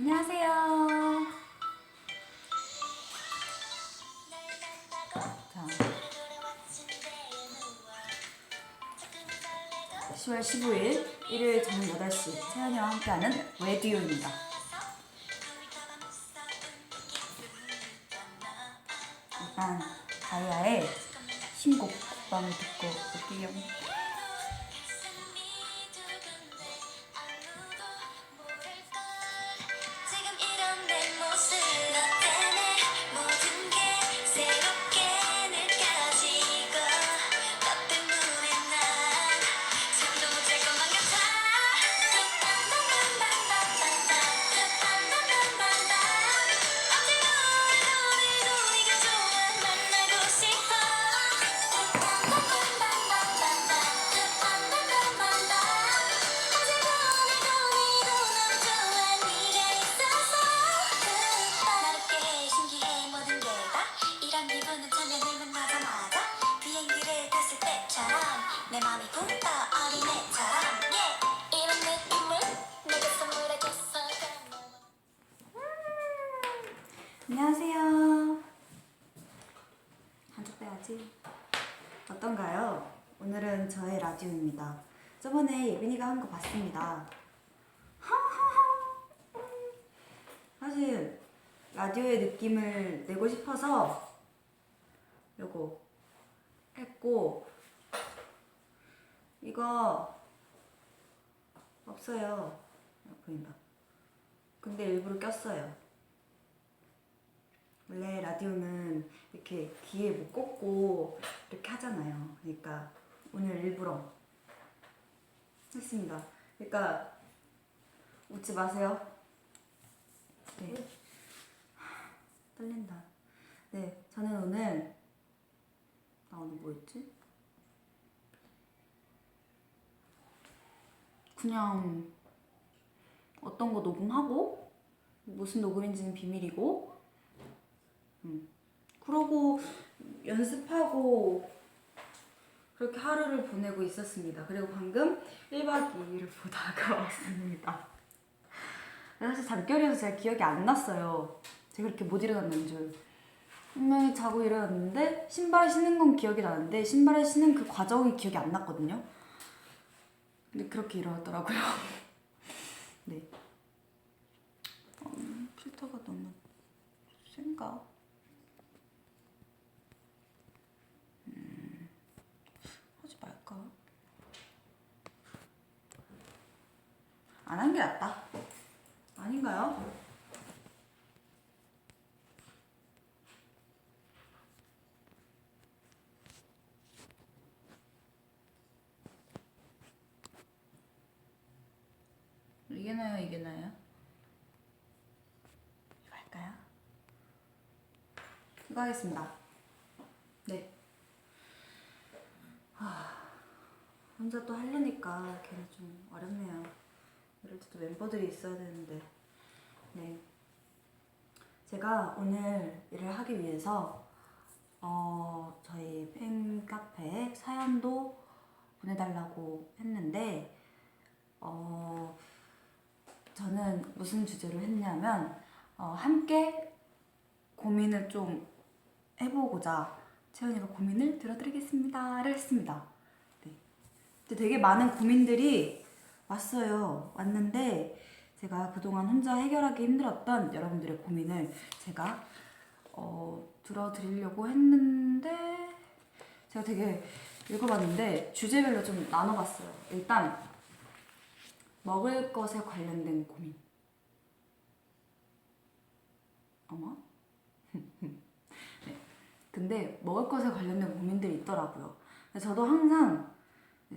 안녕하세요. 자, 10월 15일 일요일 저녁 8시 채연이와 함께하는 웨디오입니다. 일단 다이아의 신곡 곡방을 듣고 올게요. 안녕하세요. 한쪽 빼야지. 어떤가요? 오늘은 저의 라디오입니다. 저번에 예빈이가 한 거 봤습니다. 사실 라디오의 느낌을 내고 싶어서 요거 했고, 이거 없어요. 보인다. 근데 일부러 꼈어요. 원래 라디오는 이렇게 귀에 뭐 꽂고 이렇게 하잖아요. 그러니까 오늘 일부러 했습니다. 그러니까 웃지 마세요. 네. 떨린다. 네, 저는 오늘 나 오늘 뭐 했지? 그냥 어떤 거 녹음하고 무슨 녹음인지는 비밀이고 그러고 연습하고 그렇게 하루를 보내고 있었습니다. 그리고 방금 1박 2일을 보다가 왔습니다. 사실 잠결이어서 제가 기억이 안 났어요. 제가 그렇게 못 일어났는 줄. 분명히 자고 일어났는데 신발을 신는 건 기억이 나는데 신발을 신는 그 과정이 기억이 안 났거든요. 근데 그렇게 일어났더라고요. 네. 필터가 너무 센가? 하지 말까? 안 한 게 낫다. 아닌가요? 이게 나요? 이게 나요? 이거 할까요? 이거 하겠습니다. 네. 혼자 또 하려니까 걔는 좀 어렵네요. 이럴 때도 멤버들이 있어야 되는데. 네. 제가 오늘 일을 하기 위해서 저희 팬카페에 사연도 보내달라고 했는데 저는 무슨 주제로 했냐면 함께 고민을 좀 해보고자 채연이가 고민을 들어드리겠습니다를 했습니다. 네. 근데 되게 많은 고민들이 왔는데 제가 그동안 혼자 해결하기 힘들었던 여러분들의 고민을 제가 들어드리려고 했는데 제가 되게 읽어봤는데 주제별로 좀 나눠봤어요. 일단 먹을 것에 관련된 고민. 어머? 네. 근데 먹을 것에 관련된 고민들이 있더라고요. 근데 저도 항상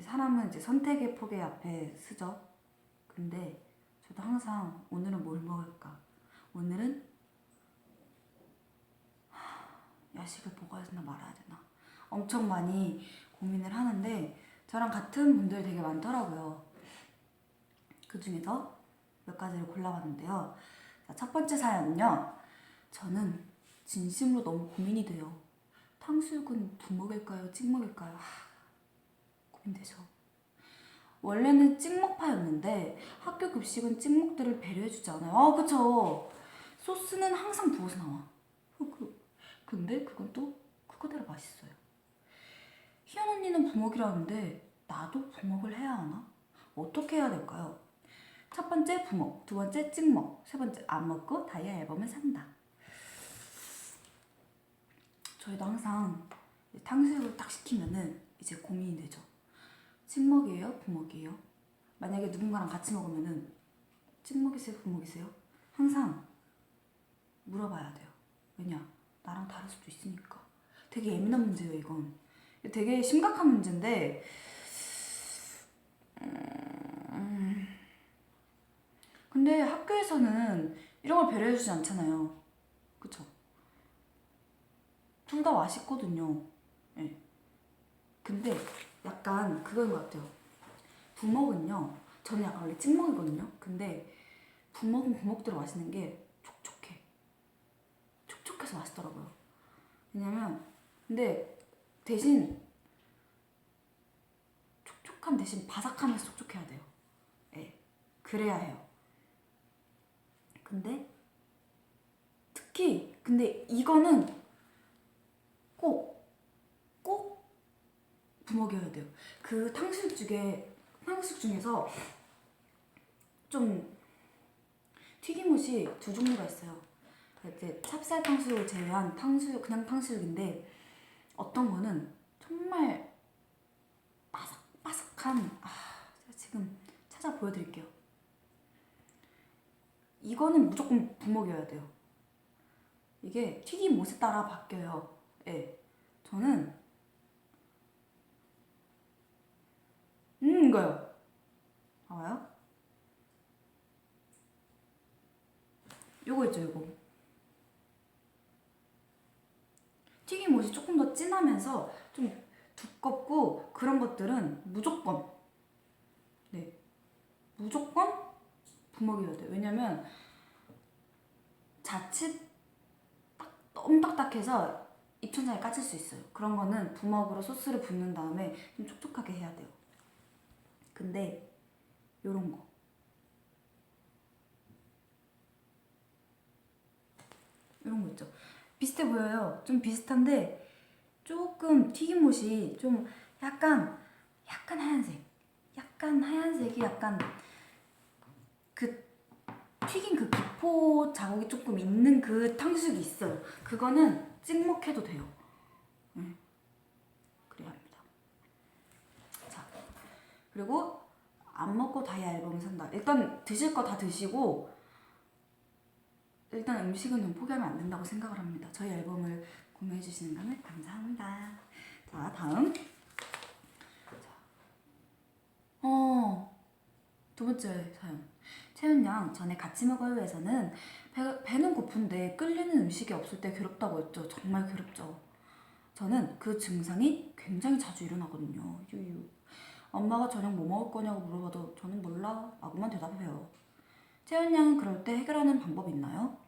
사람은 이제 선택의 폭의 앞에 서죠. 근데 저도 항상 오늘은 뭘 먹을까? 오늘은 야식을 먹어야 되나 말아야 되나? 엄청 많이 고민을 하는데 저랑 같은 분들이 되게 많더라고요. 그 중에서 몇 가지를 골라봤는데요. 자, 첫 번째 사연은요. 저는 진심으로 너무 고민이 돼요. 탕수육은 두 먹일까요? 찍 먹일까요? 고민되죠. 원래는 찍먹파였는데 학교 급식은 찍먹들을 배려해주지 않아요. 아, 그쵸. 소스는 항상 부어서 나와. 근데 그건 또 그거대로 맛있어요. 희연 언니는 부먹이라는데 나도 부먹을 해야 하나? 어떻게 해야 될까요? 첫 번째 부먹, 두 번째 찍먹, 세 번째 안 먹고 다이아 앨범을 산다. 저희도 항상 탕수육을 딱 시키면은 이제 고민이 되죠. 찍먹이에요? 부먹이에요? 만약에 누군가랑 같이 먹으면은 찍먹이세요? 부먹이세요? 항상 물어봐야 돼요. 왜냐? 나랑 다를 수도 있으니까. 되게 예민한 문제예요, 이건. 되게 심각한 문제인데 근데 학교에서는 이런 걸 배려해주지 않잖아요. 그쵸? 둘 다 맛있거든요. 네. 근데 약간 그건 것 같아요. 부먹은요, 저는 약간 원래 찍먹이거든요. 근데 부먹은 부먹대로 맛있는 게 촉촉해. 촉촉해서 맛있더라고요. 왜냐면 근데 대신 촉촉한 대신 바삭하면서 촉촉해야 돼요. 네. 그래야 해요. 근데 특히 근데 이거는 꼭 부먹여야 돼요. 그 탕수육 중에서 좀 튀김옷이 두 종류가 있어요. 이제 찹쌀 탕수육을 제외한 탕수육, 그냥 탕수육인데 어떤 거는 정말 바삭바삭한, 제가 지금 찾아 보여드릴게요. 이거는 무조건 부먹여야 돼요. 이게 튀김옷에 따라 바뀌어요. 예. 저는 이거요. 봐봐요. 요거 있죠, 요거. 튀김옷이 조금 더 진하면서 좀 두껍고 그런 것들은 무조건 부먹여야 돼요. 왜냐면 자칫 너무 딱딱해서 입천장에 까질 수 있어요. 그런 거는 부먹으로 소스를 붓는 다음에 좀 촉촉하게 해야 돼요. 근데 요런 거 있죠. 비슷해 보여요. 좀 비슷한데 조금 튀김옷이 좀 약간 하얀색이 약간 그 튀긴 그 기포 자국이 조금 있는 그 탕수육이 있어요. 그거는 찍먹해도 돼요. 그래야 합니다. 자, 그리고 안 먹고 다이아 앨범을 산다. 일단 드실 거 다 드시고 일단 음식은 좀 포기하면 안 된다고 생각을 합니다. 저희 앨범을 구매해 주시는 걸 감사합니다. 자, 다음. 두 번째 사연. 채연 양, 전에 같이 먹어요에서는 배는 고픈데 끌리는 음식이 없을 때 괴롭다고 했죠. 정말 괴롭죠. 저는 그 증상이 굉장히 자주 일어나거든요. 유유. 엄마가 저녁 뭐 먹을 거냐고 물어봐도 저는 몰라 라고만 대답해요. 채연 양은 그럴 때 해결하는 방법이 있나요?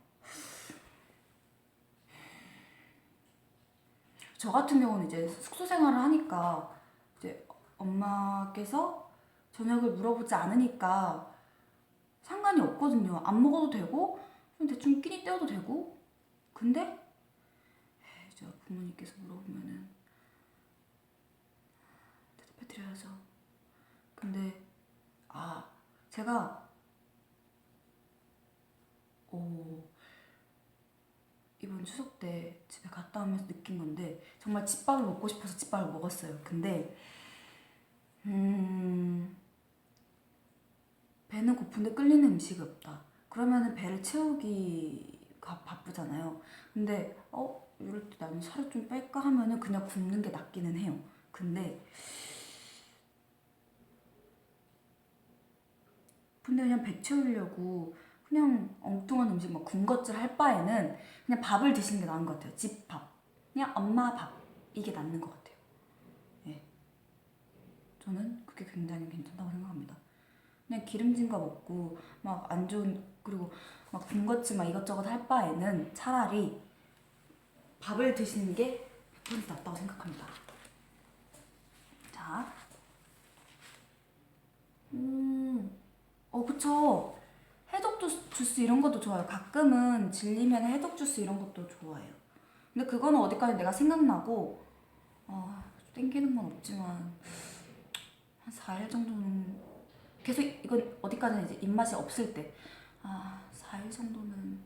저 같은 경우는 이제 숙소 생활을 하니까 이제 엄마께서 저녁을 물어보지 않으니까 상관이 없거든요. 안 먹어도 되고 대충 끼니 때워도 되고. 근데 이제 부모님께서 물어보면은 대답해드려야죠. 근데 제가 이번 추석 때 집에 갔다 오면서 느낀 건데 정말 집밥을 먹고 싶어서 집밥을 먹었어요. 근데 배는 고픈데 끌리는 음식이 없다. 그러면은 배를 채우기가 바쁘잖아요. 근데 이럴 때 나는 살을 좀 뺄까 하면은 그냥 굶는 게 낫기는 해요. 근데 그냥 배 채우려고 그냥 엉뚱한 음식 막 군것질 할 바에는 그냥 밥을 드시는 게 나은 것 같아요. 집밥. 그냥 엄마 밥. 이게 낫는 것 같아요. 예. 저는 그게 굉장히 괜찮다고 생각합니다. 그냥 기름진 거 먹고 막 안 좋은 그리고 막 군것질 막 이것저것 할 바에는 차라리 밥을 드시는 게 100% 낫다고 생각합니다. 자, 그쵸. 해독 주스 이런 것도 좋아요. 가끔은 질리면 해독 주스 이런 것도 좋아해요. 근데 그거는 어디까지 내가 생각나고 땡기는 건 없지만 한 4일 정도는 계속 이건 어디까지는 이제 입맛이 없을 때 4일 정도는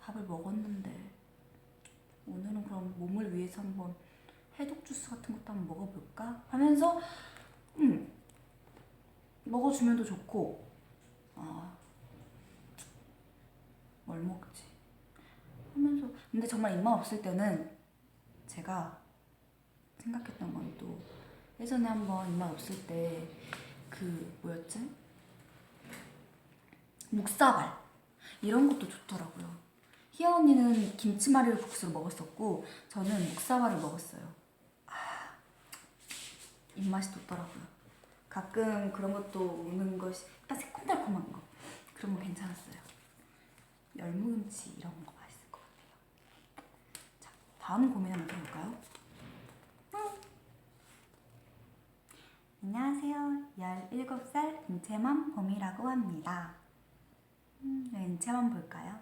밥을 먹었는데 오늘은 그럼 몸을 위해서 한번 해독 주스 같은 것도 한번 먹어볼까 하면서 먹어주면도 좋고 뭘 먹지 하면서 근데 정말 입맛 없을 때는 제가 생각했던 건 또 예전에 한번 입맛 없을 때 그 뭐였지? 묵사발 이런 것도 좋더라고요. 희연 언니는 김치말이를 국수를 먹었었고 저는 묵사발을 먹었어요. 입맛이 돋더라고요. 가끔 그런 것도 먹는 것이 약간 새콤달콤한 거 그런 거 괜찮았어요. 열무김치 이런 거 맛있을 것 같아요. 자, 다음 고민 한번 들어볼까요? 안녕하세요. 17살 은채맘 봄이라고 합니다. 은채맘 볼까요?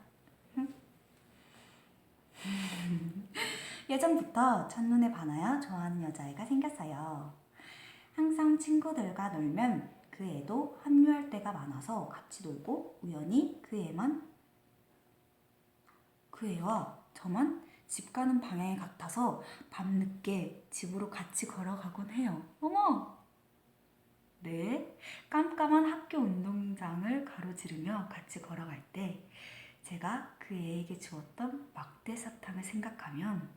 예전부터 첫눈에 반하여 좋아하는 여자애가 생겼어요. 항상 친구들과 놀면 그 애도 합류할 때가 많아서 같이 놀고 우연히 그 애와 저만 집 가는 방향이 같아서 밤늦게 집으로 같이 걸어가곤 해요. 어머! 네, 깜깜한 학교 운동장을 가로지르며 같이 걸어갈 때 제가 그 애에게 주었던 막대 사탕을 생각하면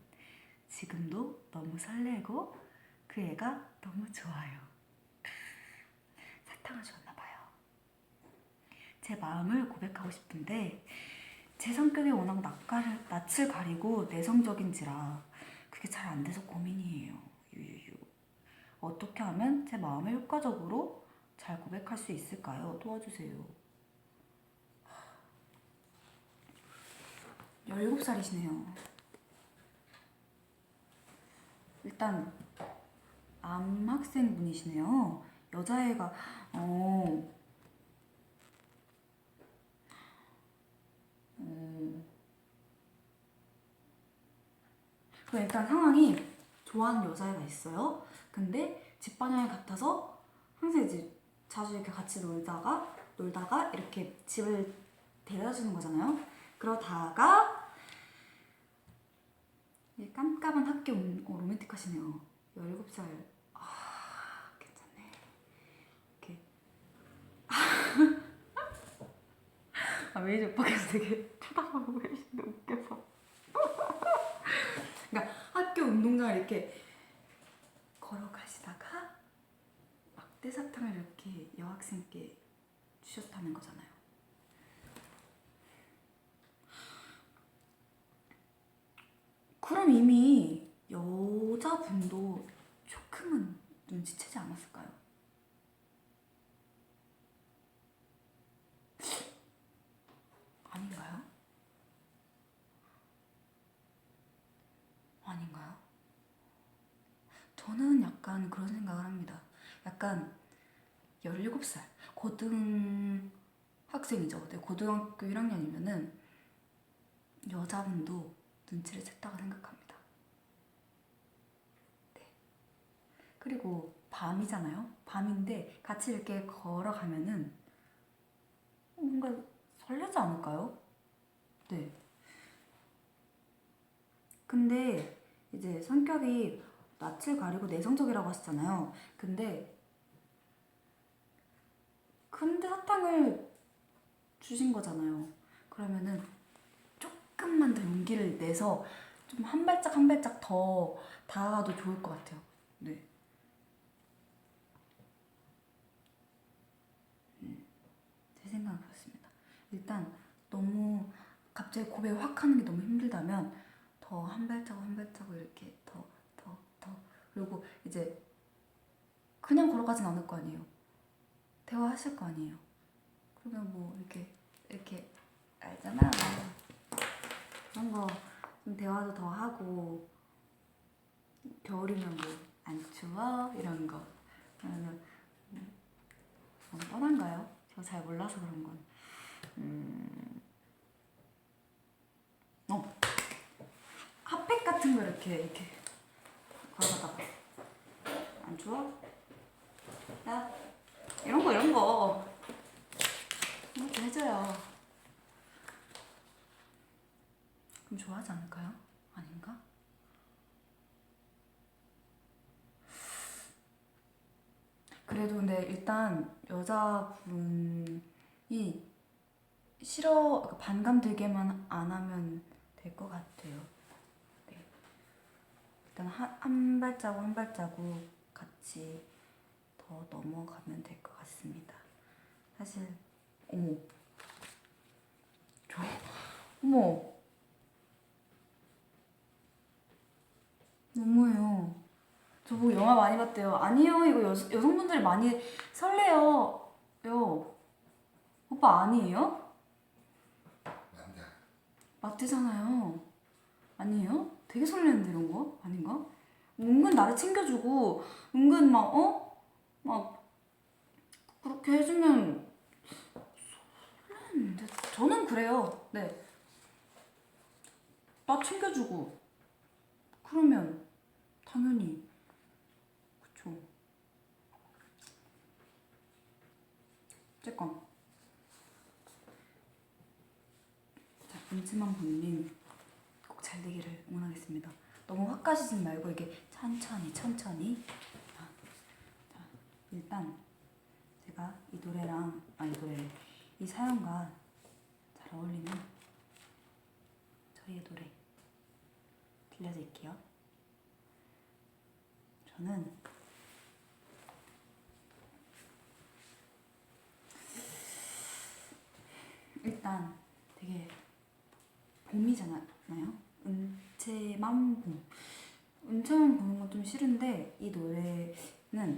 지금도 너무 설레고 그 애가 너무 좋아요. 사탕을 주었나봐요. 제 마음을 고백하고 싶은데 제 성격이 워낙 낯을 가리고 내성적인지라 그게 잘 안 돼서 고민이에요. 유유유. 어떻게 하면 제 마음을 효과적으로 잘 고백할 수 있을까요? 도와주세요. 17살이시네요. 일단 암학생 분이시네요. 여자애가 그 일단 상황이 좋아하는 여자애가 있어요. 근데 집 방향이 같아서 항상 이제 자주 이렇게 같이 놀다가 이렇게 집을 데려다주는 거잖아요. 그러다가 깜깜한 학교 로맨틱하시네요. 17살. 괜찮네. 이렇게 메이저 오빠께서 되게 쳐다보고 계신데 웃겨서. 그러니까 학교 운동장을 이렇게 걸어가시다가 막대 사탕을 이렇게 여학생께 주셨다는 거잖아요. 그럼 이미 여자분도 조금은 눈치채지 않았을까요? 아닌가요? 아닌가요? 저는 약간 그런 생각을 합니다. 약간 17살 고등학생이죠. 네, 고등학교 1학년이면은 여자분도 눈치를 챘다고 생각합니다. 네. 그리고 밤이잖아요. 밤인데 같이 이렇게 걸어가면은 뭔가 설레지 않을까요? 네. 근데 이제 성격이 낯을 가리고 내성적이라고 하셨잖아요. 근데 사탕을 주신 거잖아요. 그러면은 조금만 더 용기를 내서 좀 한 발짝 한 발짝 더 다가가도 좋을 것 같아요. 네. 제 생각은 그렇습니다. 일단 너무 갑자기 고백을 확 하는 게 너무 힘들다면 더 한 발자국 한 발자국 이렇게 더 그리고 이제 그냥 걸어가진 않을 거 아니에요. 대화하실 거 아니에요. 그러면 뭐 이렇게 알잖아. 그런 거 좀 대화도 더 하고 겨울이면 뭐 안 추워 이런 거. 그러면 너무 뻔한가요? 저 그거 잘 몰라서 그런 건. 핫팩 같은 거 이렇게 걸어다가 안 좋아? 야 이런 거 이렇게 해줘요. 그럼 좋아하지 않을까요? 아닌가? 그래도 근데 일단 여자분이 반감 들게만 안 하면 될 것 같아요. 네. 일단 한 발자국 한 발자국 같이 더 넘어가면 될 것 같습니다. 사실 어머 어머 너무해요. 저보고 영화 많이 봤대요. 아니요, 이거 여성분들이 많이 설레요. 오빠 아니에요? 맞냐? 맞대잖아요. 아니에요? 되게 설레는데 이런 거? 아닌가? 은근 나를 챙겨주고 은근 막 그렇게 해주면 설레는데 저는 그래요. 네. 나 챙겨주고 그러면 당연히 그쵸. 어쨌건 자, 은지만 본님 꼭 잘 되기를 응원하겠습니다. 너무 확 가시지 말고 이게 천천히 자, 일단 제가 이 사연과 잘 어울리는 저희의 노래 들려드릴게요. 저는 일단 되게 봄이잖아요. 은채만 봄. 은채만 보는 건 좀 싫은데 이 노래는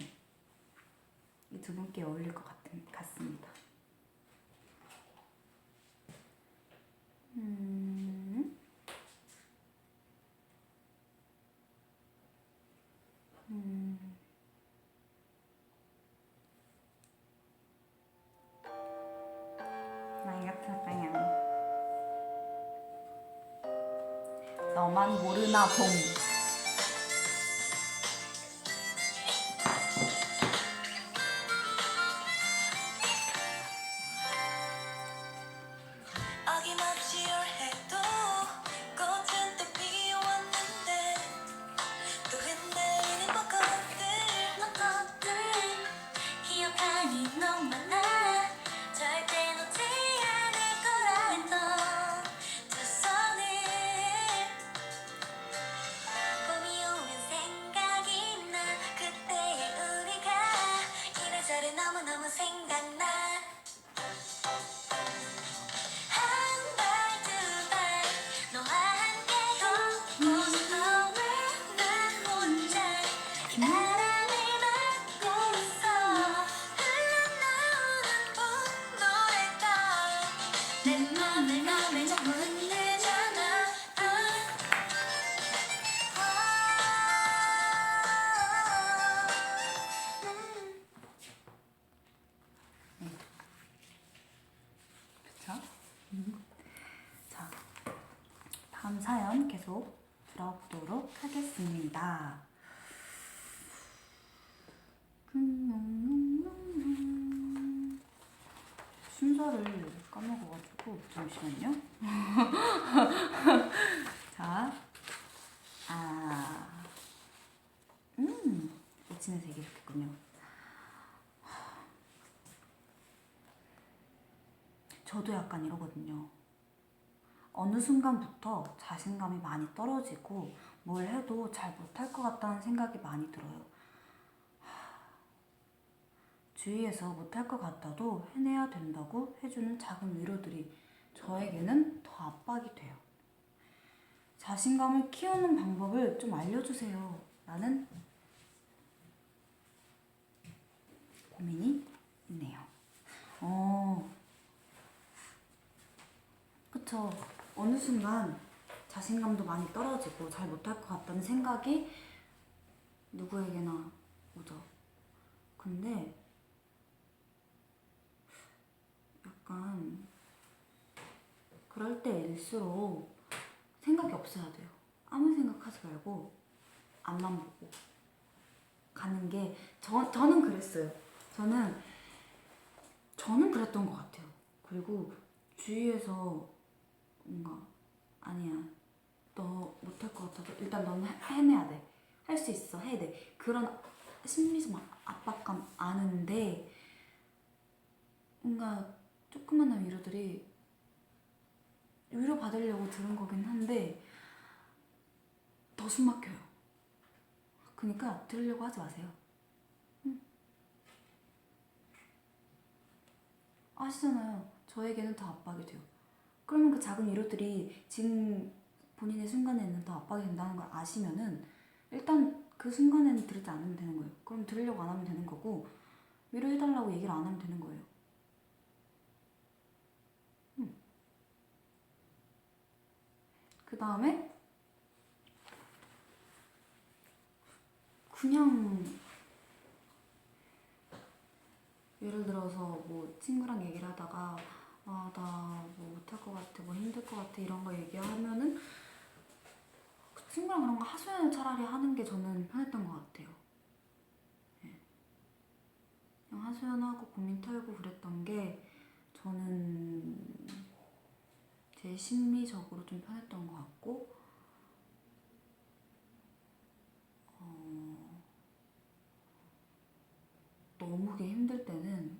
이 두 분께 어울릴 것 같습니다. 많이 같을까요? 너만 모르나 봄. 어김없이 올해도 꽃은 또 피어왔는데 또 흩날리는 벚꽃들 기억하니 너무 많아 절대 놓지 않을 거라 했던 두 손을 봄이 오면 생각이 나 그때의 우리가 이래저래 너무너무 생각나 한 발 두 발 너와 함께 걷고 싶어 왜 나 혼자 이 바람을 맞고 있어 흘러나오는 봄 노래가 내 맘을 자꾸 흔들잖아 그쵸? 자, 다음 사연 계속 들어보도록 하겠습니다. 순서를 까먹어가지고 잠시만요. 자, 오친에서 얘기했군요. 저도 약간 이러거든요. 어느 순간부터 자신감이 많이 떨어지고 뭘 해도 잘 못할 것 같다는 생각이 많이 들어요. 주위에서 못할 것 같아도 해내야 된다고 해주는 작은 위로들이 저에게는 더 압박이 돼요. 자신감을 키우는 방법을 좀 알려주세요. 라는 고민이 있네요. 그쵸. 어느 순간 자신감도 많이 떨어지고 잘 못할 것 같다는 생각이 누구에게나 오죠. 근데 갈수록 생각이 없어야 돼요. 아무 생각하지 말고 앞만 보고 가는 게 저는 그랬어요. 저는 그랬던 것 같아요. 그리고 주위에서 뭔가 아니야 너 못할 것 같아서 일단 너는 해내야 돼. 할 수 있어. 해야 돼. 그런 심리적 압박감 아는데 뭔가 조그만한 위로들이 위로 받으려고 들은 거긴 한데 더 숨 막혀요. 그러니까 들으려고 하지 마세요. 아시잖아요. 저에게는 더 압박이 돼요. 그러면 그 작은 위로들이 지금 본인의 순간에는 더 압박이 된다는 걸 아시면은 일단 그 순간에는 들지 않으면 되는 거예요. 그럼 들으려고 안 하면 되는 거고 위로해달라고 얘기를 안 하면 되는 거예요. 그 다음에 그냥 예를 들어서 뭐 친구랑 얘기를 하다가 아 나 뭐 못할 것 같아 뭐 힘들 것 같아 이런 거 얘기하면은 그 친구랑 그런 거 하소연을 차라리 하는 게 저는 편했던 것 같아요. 그냥 하소연하고 고민 털고 그랬던 게 저는 제 심리적으로 좀 편했던 것 같고 너무 그게 힘들 때는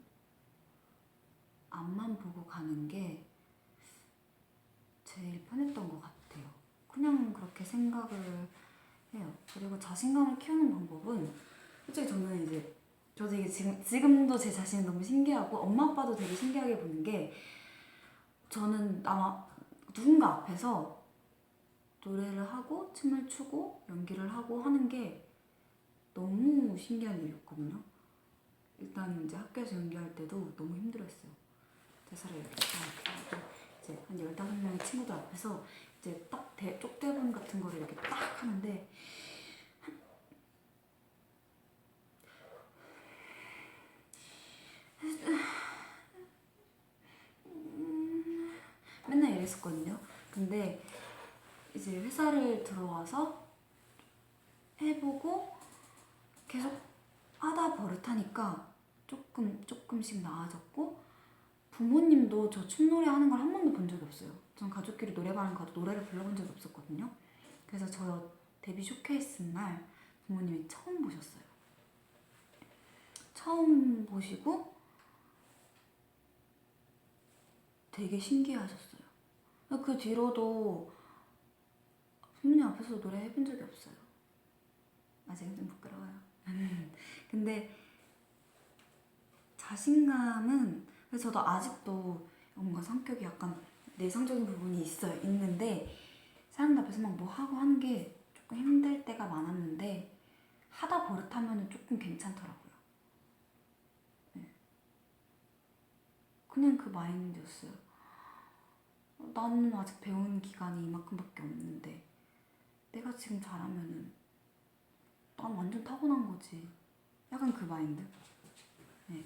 앞만 보고 가는 게 제일 편했던 것 같아요. 그냥 그렇게 생각을 해요. 그리고 자신감을 키우는 방법은 솔직히 저는 이제 저도 이게 지금도 제 자신이 너무 신기하고 엄마 아빠도 되게 신기하게 보는 게 저는 아마 누군가 앞에서 노래를 하고 춤을 추고 연기를 하고 하는 게 너무 신기한 일이었거든요. 일단 이제 학교에서 연기할 때도 너무 힘들었어요. 대사를 이렇게 딱 하고 이제 한 15명의 친구들 앞에서 이제 딱 쪽대본 같은 거를 이렇게 딱 하는데 맨날 이랬었거든요. 근데 이제 회사를 들어와서 해보고 계속 하다 버릇하니까 조금씩 나아졌고 부모님도 저 춤노래 하는 걸 한 번도 본 적이 없어요. 전 가족끼리 노래방 가도 노래를 불러본 적이 없었거든요. 그래서 저 데뷔 쇼케이스 날 부모님이 처음 보셨어요. 처음 보시고 되게 신기해하셨어요. 그 뒤로도 부모님 앞에서 노래 해본 적이 없어요. 아직은 좀 부끄러워요. 근데 자신감은 그래서 저도 아직도 뭔가 성격이 약간 내성적인 부분이 있는데 사람들 앞에서 막 뭐 하고 하는 게 조금 힘들 때가 많았는데 하다 버릇하면 조금 괜찮더라고요. 네. 그냥 그 마인드였어요. 나는 아직 배우는 기간이 이만큼밖에 없는데 내가 지금 잘하면은 난 완전 타고난 거지. 약간 그 마인드. 네.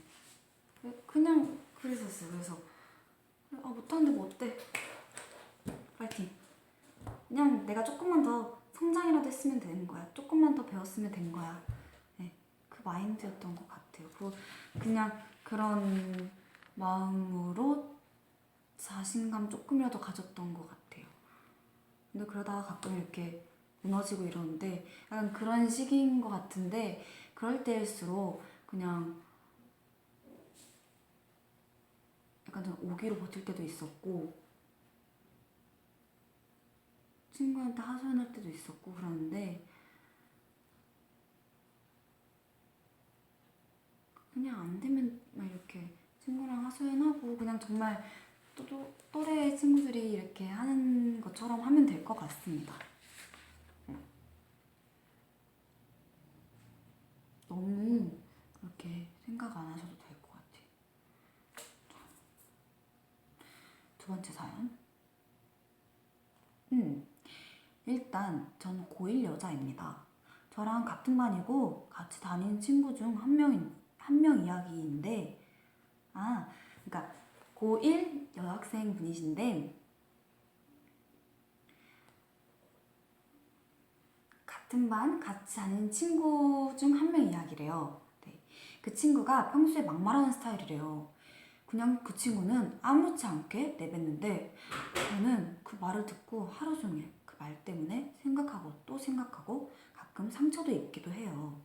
그냥 그랬었어요. 그래서 아 못하는데 뭐 어때? 파이팅. 그냥 내가 조금만 더 성장이라도 했으면 되는 거야. 조금만 더 배웠으면 된 거야. 네. 그 마인드였던 것 같아요. 그냥 그런 마음으로 자신감 조금이라도 가졌던 것 같아요. 근데 그러다가 가끔 이렇게 무너지고 이러는데 약간 그런 시기인 것 같은데 그럴 때일수록 그냥 약간 좀 오기로 버틸 때도 있었고 친구한테 하소연할 때도 있었고 그러는데 그냥 안 되면 막 이렇게 친구랑 하소연하고 그냥 정말 또래 친구들이 이렇게 하는 것처럼 하면 될 것 같습니다. 너무 그렇게 생각 안 하셔도 될 것 같아요. 두 번째 사연. 일단 저는 고1 여자입니다. 저랑 같은 반이고 같이 다니는 친구 중 한 명 이야기인데 그러니까 고1 여학생 분이신데 같은 반 같이 다니는 친구 중 한 명 이야기래요. 네. 그 친구가 평소에 막말하는 스타일이래요. 그냥 그 친구는 아무렇지 않게 내뱉는데 저는 그 말을 듣고 하루 종일 그 말 때문에 생각하고 또 생각하고 가끔 상처도 입기도 해요.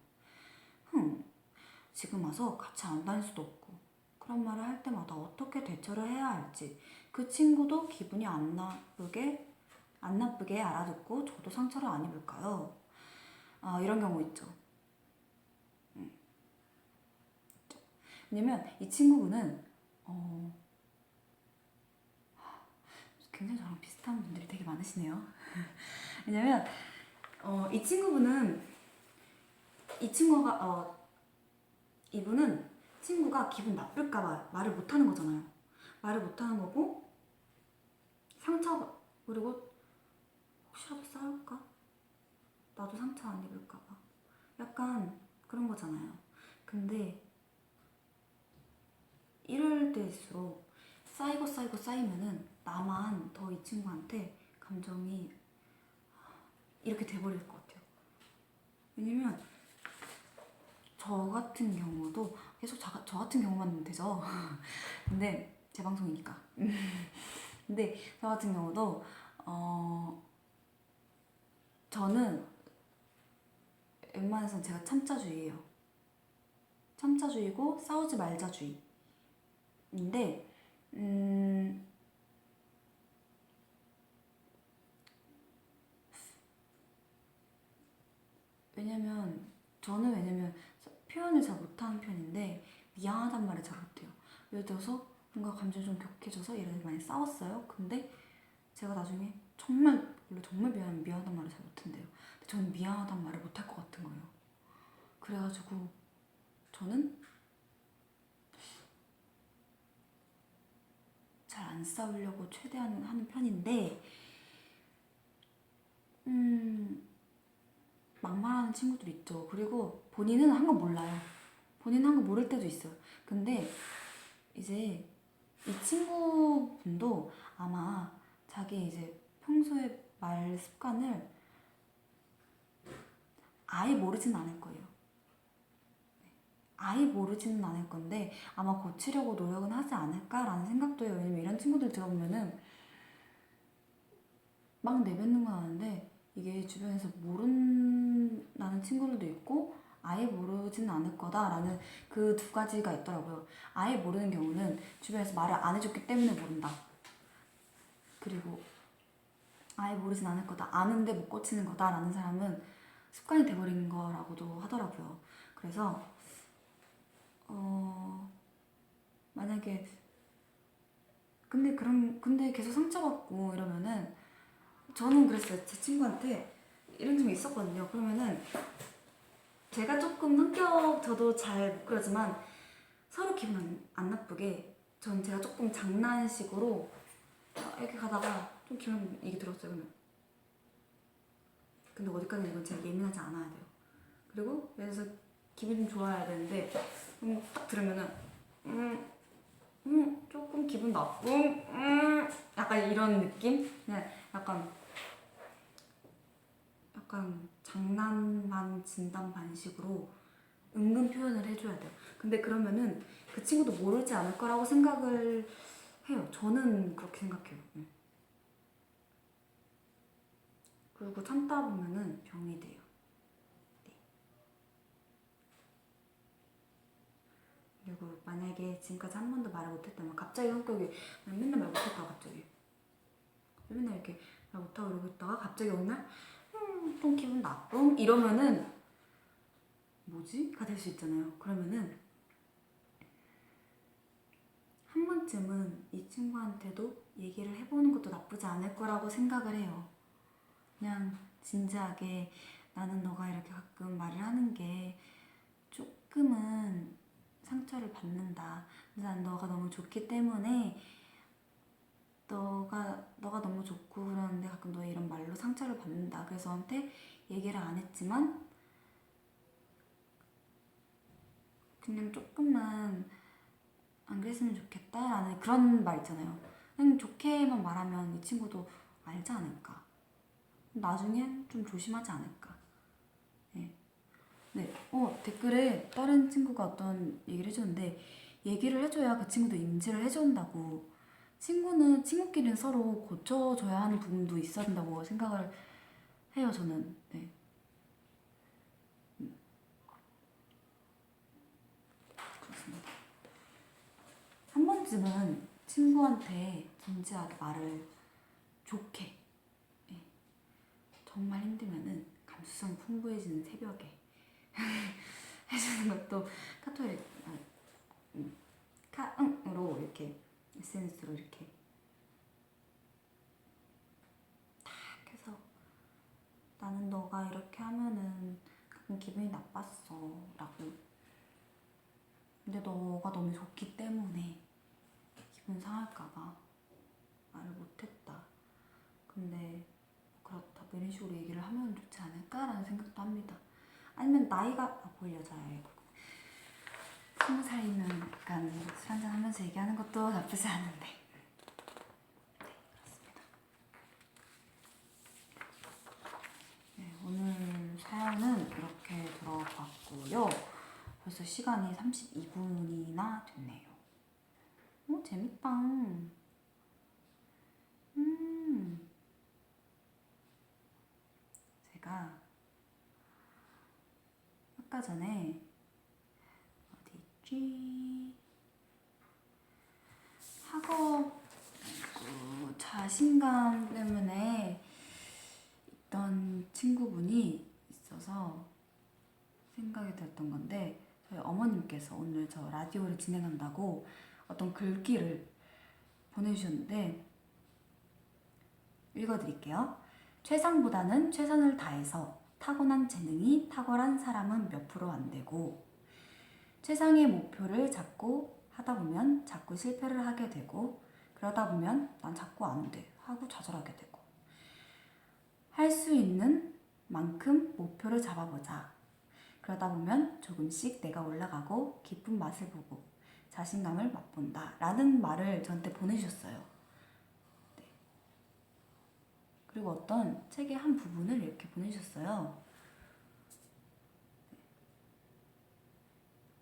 지금 와서 같이 안 다닐 수도 없고 그런 말을 할 때마다 어떻게 대처를 해야 할지 그 친구도 기분이 안 나쁘게 알아듣고 저도 상처를 안 입을까요? 아, 이런 경우 있죠. 왜냐면 이 친구분은 굉장히 저랑 비슷한 분들이 되게 많으시네요. 왜냐면 이 친구분은 이분은 친구가 기분 나쁠까봐 말을 못하는 거잖아요. 말을 못하는 거고 그리고 혹시라도 싸울까? 나도 상처 안 입을까봐 약간 그런 거잖아요. 근데 이럴 때일수록 쌓이면은 나만 더 이 친구한테 감정이 이렇게 돼버릴 것 같아요. 왜냐면 저 같은 경우도 계속 저 같은 경우만 하면 되죠. 근데 제 방송이니까. 근데 저 같은 경우도 저는 웬만해서는 제가 참자주의예요. 참자주의고 싸우지 말자주의. 인데 왜냐면 표현을 잘 못하는 편인데 미안하단 말을 잘 못해요. 예를 들어서 뭔가 감정이 좀 격해져서 예를 들어 많이 싸웠어요. 근데 제가 나중에 원래 정말 미안하단 말을 잘 못한대요. 근데 저는 미안하단 말을 못할 것 같은 거예요. 그래가지고 저는 잘 안 싸우려고 최대한 하는 편인데 막말하는 친구들 있죠. 그리고 본인은 한 거 몰라요. 본인은 한 거 모를 때도 있어요. 근데 이제 이 친구분도 아마 자기 이제 평소에 말 습관을 아예 모르진 않을 거예요. 아예 모르지는 않을 건데 아마 고치려고 노력은 하지 않을까라는 생각도 해요. 왜냐면 이런 친구들 들어보면은 막 내뱉는 건 아는데 이게 주변에서 모른다는 친구들도 있고 아예 모르지는 않을 거다라는 그 두 가지가 있더라고요. 아예 모르는 경우는 주변에서 말을 안 해줬기 때문에 모른다. 그리고 아예 모르진 않을 거다. 아는데 못 고치는 거다라는 사람은 습관이 돼버린 거라고도 하더라고요. 그래서 만약에 근데 계속 상처받고 이러면은 저는 그랬어요. 제 친구한테 이런 점이 있었거든요. 그러면은 제가 조금 저도 잘 못 그러지만 서로 기분 안 나쁘게 제가 조금 장난식으로 이렇게 가다가 좀 기분 이게 들었어요. 그러면 근데 어디까지 이건 제가 예민하지 않아야 돼요. 그리고 예를 들어서 기분 좀 좋아야 되는데 딱 들으면은 조금 기분 나쁨 약간 이런 느낌? 그냥 약간 장난 반 진담 반식으로 은근 표현을 해줘야 돼요. 근데 그러면은 그 친구도 모르지 않을 거라고 생각을 해요. 저는 그렇게 생각해요. 그리고 참다 보면은 병이 돼요. 네. 그리고 만약에 지금까지 한 번도 말을 못했다면 갑자기 성격이 맨날 말 못했다가 갑자기 맨날 이렇게 말 못하고 이러고 있다가 갑자기 어느 날 좀 기분 나쁨 이러면은 뭐지? 가 될 수 있잖아요. 그러면은 한 번쯤은 이 친구한테도 얘기를 해보는 것도 나쁘지 않을 거라고 생각을 해요. 그냥 진지하게 나는 너가 이렇게 가끔 말을 하는 게 조금은 상처를 받는다. 난 너가 너무 좋기 때문에 너가 너무 좋고 그러는데 가끔 너의 이런 말로 상처를 받는다. 그래서 너한테 얘기를 안 했지만 그냥 조금만 안 그랬으면 좋겠다라는 그런 말 있잖아요. 그냥 좋게만 말하면 이 친구도 알지 않을까. 나중엔 좀 조심하지 않을까. 네, 댓글에 다른 친구가 어떤 얘기를 해줬는데 얘기를 해줘야 그 친구도 인지를 해준다고. 친구끼리는 서로 고쳐줘야 하는 부분도 있어야 된다고 생각을 해요, 저는. 네. 그렇습니다. 한 번쯤은 친구한테 진지하게 말을 좋게, 예. 정말 힘들면은 감수성 풍부해지는 새벽에 해주는 것도 카톡에 카응으로 이렇게 SNS로 이렇게 탁 해서 나는 너가 이렇게 하면은 가끔 기분이 나빴어 라고. 근데 너가 너무 좋기 때문에 기분 상할까봐 말을 못했다. 근데 그렇다 이런 식으로 얘기를 하면 좋지 않을까라는 생각도 합니다. 아니면 나이가 보일 여자애고 20살이면 약간 술 한잔 하면서 얘기하는 것도 나쁘지 않은데. 네, 그렇습니다. 네, 오늘 사연은 이렇게 들어봤고요. 벌써 시간이 32분이나 됐네요. 재밌다. 제가 아까 전에 어디 있지? 학업 자신감 때문에 있던 친구분이 있어서 생각이 들었던 건데, 저희 어머님께서 오늘 저 라디오를 진행한다고 어떤 글귀를 보내주셨는데 읽어드릴게요. 최상보다는 최선을 다해서 타고난 재능이 탁월한 사람은 몇 프로 안 되고, 최상의 목표를 잡고 하다 보면 자꾸 실패를 하게 되고, 그러다 보면 난 자꾸 안 돼 하고 좌절하게 되고, 할 수 있는 만큼 목표를 잡아보자. 그러다 보면 조금씩 내가 올라가고 기쁜 맛을 보고 자신감을 맛본다 라는 말을 저한테 보내주셨어요. 네. 그리고 어떤 책의 한 부분을 이렇게 보내주셨어요. 네.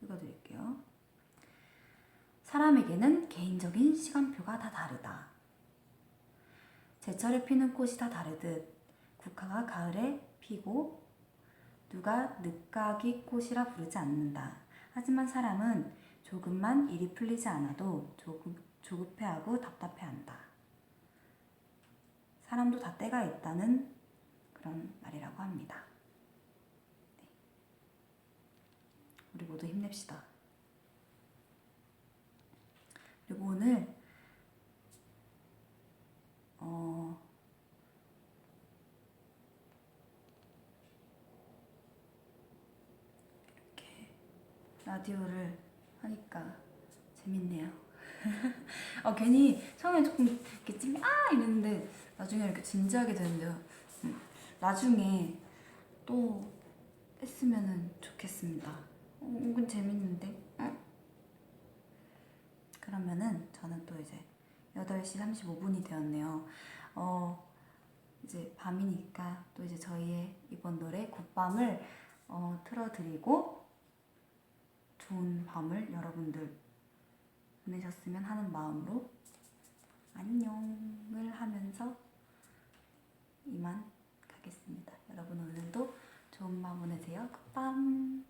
읽어드릴게요. 사람에게는 개인적인 시간표가 다 다르다. 제철에 피는 꽃이 다 다르듯 국화가 가을에 피고 누가 늦가기 꽃이라 부르지 않는다. 하지만 사람은 조금만 일이 풀리지 않아도 조급해하고 답답해한다. 사람도 다 때가 있다는 그런 말이라고 합니다. 네. 우리 모두 힘냅시다. 그리고 오늘 이렇게 라디오를 하니까 재밌네요. 괜히 처음에 조금 이렇게 이랬는데 나중에 이렇게 진지하게 되는데요. 나중에 또 했으면 좋겠습니다. 은근 재밌는데. 그러면은 저는 또 이제 8시 35분이 되었네요. 이제 밤이니까 또 이제 저희의 이번 노래 굿밤을 틀어드리고 좋은 밤을 여러분들 보내셨으면 하는 마음으로 안녕을 하면서 이만 가겠습니다. 여러분 오늘도 좋은 밤 보내세요. 굿밤.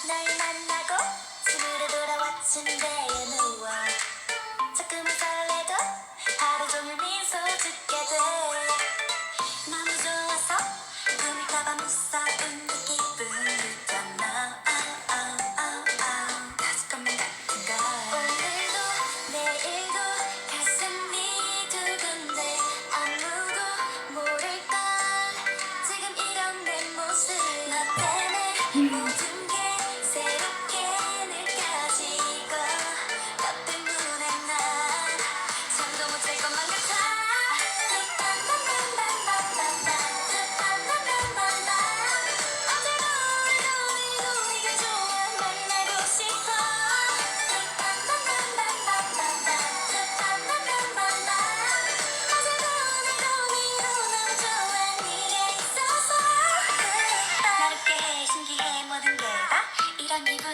날 만나고 집으로 돌아왔는데 누워 자꾸만 설레도 하루 종일 미소 짓게 돼. 너무 좋아서 꿈이 가봐 무서운 그 기분 있잖아. 다시 꿈만 같은 걸. 오늘도 내일도 가슴이 두근데 아무도 모를걸. 지금 이런 내 모습 너 때문에 모든 게 새롭게 느껴지고 너 때문에 난 잠도 못 잘 것만 같아. 언제나 우리도 네가 좋아 만나고 싶어.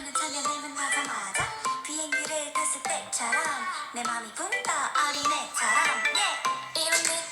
하루는 저녁을 만나자마자 비행기를 탔을 때처럼 내 맘이 붕 떠 어린애처럼 yeah. 이런 느낌